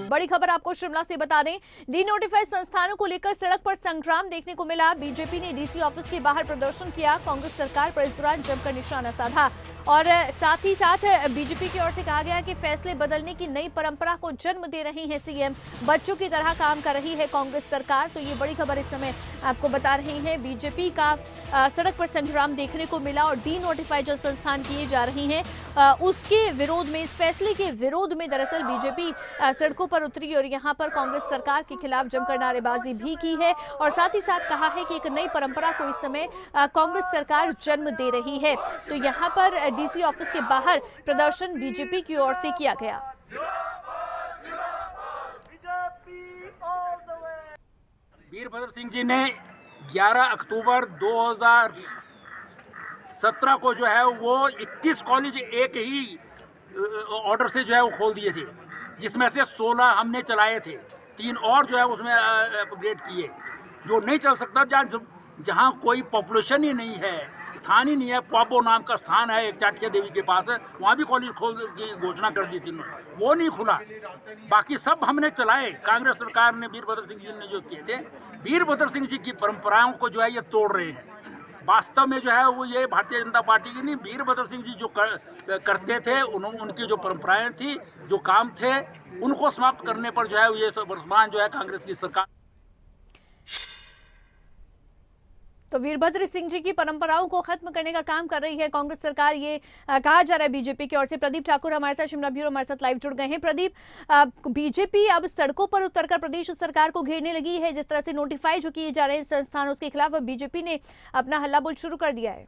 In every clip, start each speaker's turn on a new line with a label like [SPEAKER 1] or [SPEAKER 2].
[SPEAKER 1] बड़ी खबर आपको शिमला से बता दें, डीनोटिफाइड संस्थानों को लेकर सड़क पर संग्राम देखने को मिला। बीजेपी ने डीसी ऑफिस के बाहर प्रदर्शन किया। कांग्रेस सरकार पर इस दौरान जमकर निशाना साधा और साथ ही साथ बीजेपी की ओर से कहा गया कि फैसले बदलने की नई परंपरा को जन्म दे रही है सीएम। बच्चों की तरह काम कर रही है कांग्रेस सरकार। तो ये बड़ी खबर इस समय आपको बता रही है। बीजेपी का सड़क पर संग्राम देखने को मिला और डीनोटिफाइड जो संस्थान किए जा रही हैं उसके विरोध में, इस फैसले के विरोध में दरअसल बीजेपी सड़कों पर उतरी और यहां पर कांग्रेस सरकार के खिलाफ जमकर नारेबाजी भी की है और साथ ही साथ कहा है कि एक नई परंपरा को इस समय कांग्रेस सरकार जन्म दे रही है। तो यहां पर डीसी ऑफिस के बाहर प्रदर्शन बीजेपी की ओर से किया गया।
[SPEAKER 2] वीरभद्र सिंह जी ने 11 अक्टूबर 2017 को जो है वो 21 कॉलेज एक ही ऑर्डर से जो है वो खोल दिए थे, जिसमें से 16 हमने चलाए थे, 3 और जो है उसमें अपग्रेड किए। जो नहीं चल सकता, जहाँ कोई पॉपुलेशन ही नहीं है, स्थान ही नहीं है, पाबो नाम का स्थान है एक चाटिया देवी के पास, वहाँ भी कॉलेज खोल की घोषणा कर दी थी, वो नहीं खुला। बाकी सब हमने चलाए। कांग्रेस सरकार ने वीरभद्र सिंह जी ने जो किए थे, वीरभद्र सिंह जी की परंपराओं को जो है ये तोड़ रहे हैं। वास्तव में जो है वो ये भारतीय जनता पार्टी की नहीं, वीरभद्र सिंह जी जो करते थे, उनकी जो परंपराएं थी, जो काम थे, उनको समाप्त करने पर जो है ये वर्तमान जो है कांग्रेस की सरकार।
[SPEAKER 1] तो वीरभद्र सिंह जी की परंपराओं को खत्म करने का काम कर रही है कांग्रेस सरकार, ये कहा जा रहा है बीजेपी की ओर से। प्रदीप ठाकुर हमारे साथ शिमला ब्यूरो हमारे साथ लाइव जुड़ गए हैं। प्रदीप, बीजेपी अब सड़कों पर उतरकर प्रदेश सरकार को घेरने लगी है। जिस तरह से नोटिफाई जो किए जा रहे हैं संस्थान, उसके खिलाफ अब बीजेपी ने अपना हल्ला बोल शुरू कर दिया है।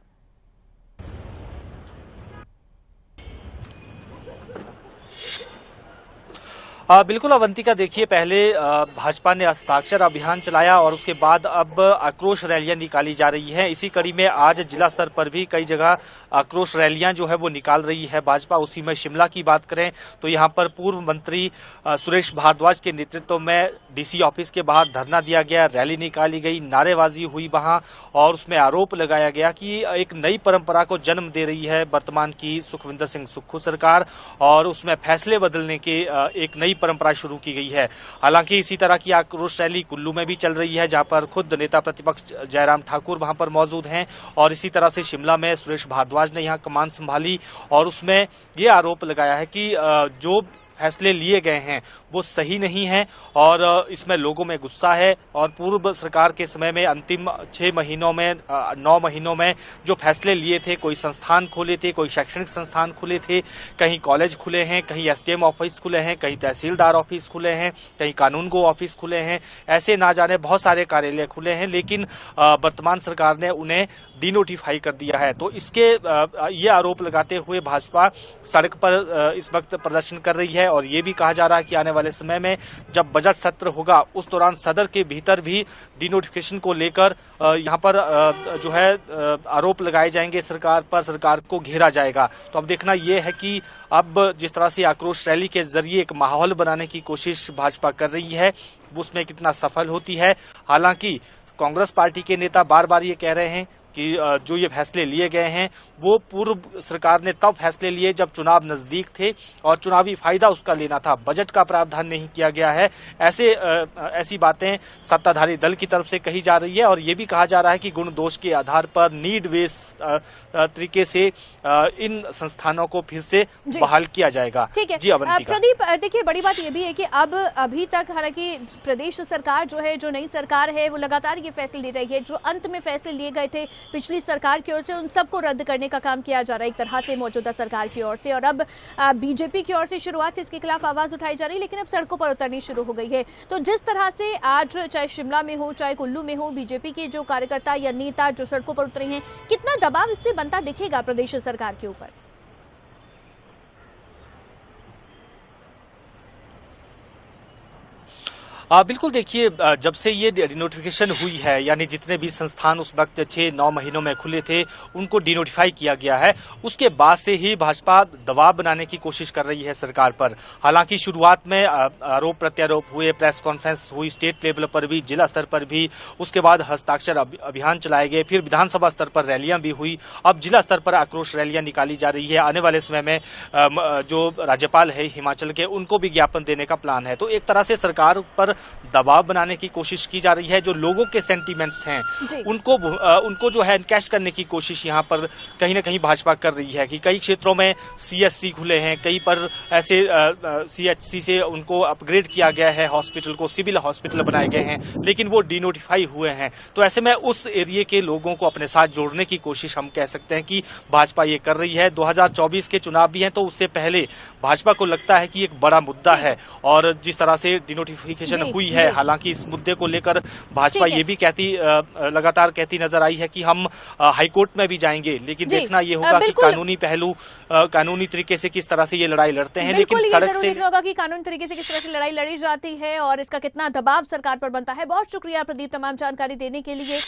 [SPEAKER 3] बिल्कुल अवंतिका, देखिए पहले भाजपा ने हस्ताक्षर अभियान चलाया और उसके बाद अब आक्रोश रैलियां निकाली जा रही हैं। इसी कड़ी में आज जिला स्तर पर भी कई जगह आक्रोश रैलियां जो है वो निकाल रही है भाजपा। उसी में शिमला की बात करें तो यहां पर पूर्व मंत्री सुरेश भारद्वाज के नेतृत्व में डीसी ऑफिस के बाहर धरना दिया गया, रैली निकाली गई, नारेबाजी हुई वहां और उसमें आरोप लगाया गया कि एक नई परंपरा को जन्म दे रही है वर्तमान की सुखविंदर सिंह सुक्खू सरकार और उसमें फैसले बदलने के एक नई परंपरा शुरू की गई है। हालांकि इसी तरह की आक्रोश रैली कुल्लू में भी चल रही है, जहां पर खुद नेता प्रतिपक्ष जयराम ठाकुर वहां पर मौजूद हैं और इसी तरह से शिमला में सुरेश भारद्वाज ने यहां कमान संभाली और उसमें ये आरोप लगाया है कि जो फैसले लिए गए हैं वो सही नहीं है और इसमें लोगों में गुस्सा है और पूर्व सरकार के समय में अंतिम 6 महीनों में 9 महीनों में जो फैसले लिए थे, कोई संस्थान खोले थे, कोई शैक्षणिक संस्थान खुले थे, कहीं कॉलेज खुले हैं, कहीं एसडीएम ऑफिस खुले हैं, कहीं तहसीलदार ऑफिस खुले हैं, कहीं कानून गो ऑफिस खुले हैं, ऐसे ना जाने बहुत सारे कार्यालय खुले हैं, लेकिन वर्तमान सरकार ने उन्हें डीनोटिफाई कर दिया है। तो इसके ये आरोप लगाते हुए भाजपा सड़क पर इस वक्त प्रदर्शन कर रही है और ये भी कहा जा रहा है कि आने वाले समय में जब बजट सत्र होगा उस दौरान सदन के भीतर भी डीनोटिफिकेशन को लेकर यहाँ पर जो है आरोप लगाए जाएंगे सरकार पर, सरकार को घेरा जाएगा। तो अब देखना यह है कि अब जिस तरह से आक्रोश रैली के जरिए एक माहौल बनाने की कोशिश भाजपा कर रही है उसमें कितना सफल होती है। हालांकि कांग्रेस पार्टी के नेता बार बार ये कह रहे हैं कि जो ये फैसले लिए गए हैं वो पूर्व सरकार ने तब फैसले लिए जब चुनाव नजदीक थे और चुनावी फायदा उसका लेना था, बजट का प्रावधान नहीं किया गया है। ऐसी बातें सत्ताधारी दल की तरफ से कही जा रही है और ये भी कहा जा रहा है कि गुण दोष के आधार पर नीड बेस तरीके से इन संस्थानों को फिर से बहाल किया जाएगा।
[SPEAKER 1] ठीक है
[SPEAKER 3] जी अवंतिका।
[SPEAKER 1] प्रदीप, देखिए बड़ी बात यह भी है कि अब अभी तक हालांकि प्रदेश सरकार जो है, जो नई सरकार है, वो लगातार ये फैसले ले रही है। जो अंत में फैसले लिए गए थे पिछली सरकार की ओर से, उन सबको रद्द करने का काम किया जा रहा है एक तरह से मौजूदा सरकार की ओर से। और अब बीजेपी की ओर से शुरुआत से इसके खिलाफ आवाज उठाई जा रही है, लेकिन अब सड़कों पर उतरनी शुरू हो गई है। तो जिस तरह से आज चाहे शिमला में हो चाहे कुल्लू में हो, बीजेपी के जो कार्यकर्ता या नेता जो सड़कों पर उतरे हैं, कितना दबाव इससे बनता दिखेगा प्रदेश सरकार के ऊपर?
[SPEAKER 3] बिल्कुल देखिए, जब से ये डिनोटिफिकेशन हुई है, यानी जितने भी संस्थान उस वक्त 6-9 महीनों में खुले थे उनको डिनोटिफाई किया गया है, उसके बाद से ही भाजपा दबाव बनाने की कोशिश कर रही है सरकार पर। हालांकि शुरुआत में आरोप प्रत्यारोप हुए, प्रेस कॉन्फ्रेंस हुई स्टेट लेवल पर भी, जिला स्तर पर भी, उसके बाद हस्ताक्षर अभियान चलाए गए, फिर विधानसभा स्तर पर रैलियां भी हुई, अब जिला स्तर पर आक्रोश रैलियां निकाली जा रही है। आने वाले समय में जो राज्यपाल है हिमाचल के, उनको भी ज्ञापन देने का प्लान है। तो एक तरह से सरकार पर दबाव बनाने की कोशिश की जा रही है। जो लोगों के सेंटीमेंट्स हैं उनको जो है कैश करने की कोशिश यहाँ पर कहीं ना कहीं भाजपा कर रही है कि कई क्षेत्रों में सीएचसी खुले हैं, कई पर ऐसे सीएचसी से उनको अपग्रेड किया गया है, हॉस्पिटल को सिविल हॉस्पिटल बनाए गए हैं, लेकिन वो डिनोटिफाई हुए हैं। तो ऐसे में उस एरिया के लोगों को अपने साथ जोड़ने की कोशिश हम कह सकते हैं कि भाजपा ये कर रही है। 2024 के चुनाव भी हैं, तो उससे पहले भाजपा को लगता है कि एक बड़ा मुद्दा है, और जिस तरह से डिनोटिफिकेशन हुई है, हालांकि इस मुद्दे को लेकर भाजपा ये भी लगातार कहती नजर आई है कि हम हाईकोर्ट में भी जाएंगे, लेकिन देखना ये होगा कि कानूनी पहलू, कानूनी तरीके से किस तरह से ये लड़ाई लड़ते हैं। लेकिन सड़क से
[SPEAKER 1] देखना होगा कि कानूनी तरीके से किस तरह से लड़ाई लड़ी जाती है और इसका कितना दबाव सरकार पर बनता है। बहुत शुक्रिया प्रदीप तमाम जानकारी देने के लिए।